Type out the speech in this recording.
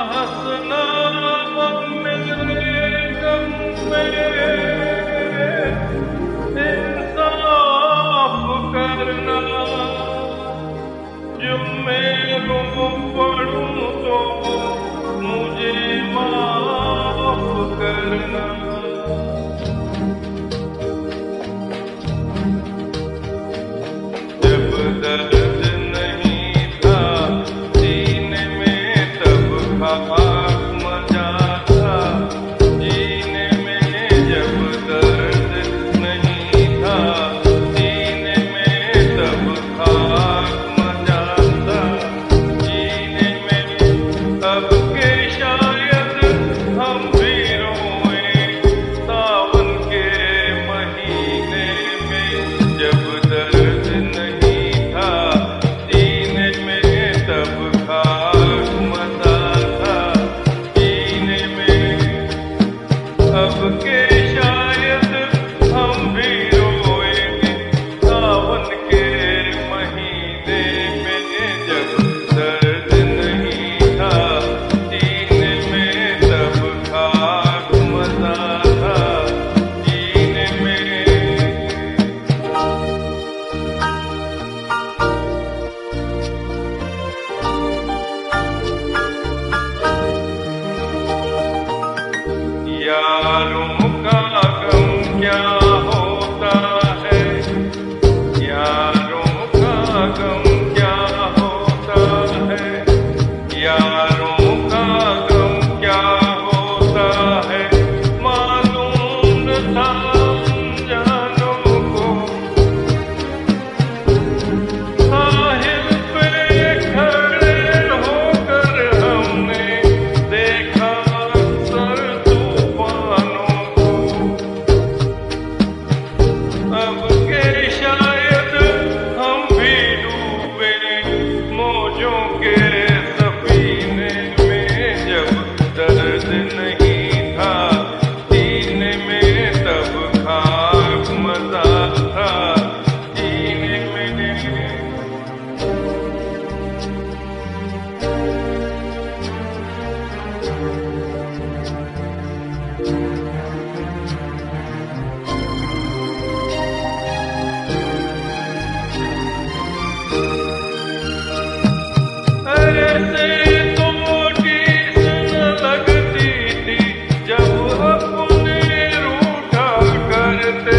हंसना मेरे गम में, इंसाफ करना। जब मैं रो पड़ूं तो मुझे माफ करना। जब दर्द नहीं था सीने में तब खाक मचा था जीने में। जब दर्द नहीं था सीने में तब खाक मचा था जीने में। अब के शायद हम भी रोए सावन के महीने में। जब दर्द नहीं था सीने में तब खाक मचा था जीने में। अब के शायद हम भी रोएंगे सावन के महीने में। जब दर्द नहीं था सीने में तब खाक मचा था जीने में। यारों का गम क्या होता है, यारों का गम क्या होता है। यारों का गम क्या होता है मालूम न था अनजानों को। साहिल पे खड़े होकर हमने देखा अक्सर तूफानों को। अब के शायद हम भी डूबे मौजों के सफीने में। जब दर्द नहीं था सीने में तब खाक मचा था जीने में। ऐसे तो टीस न लगती थी जब अपने रूठा करते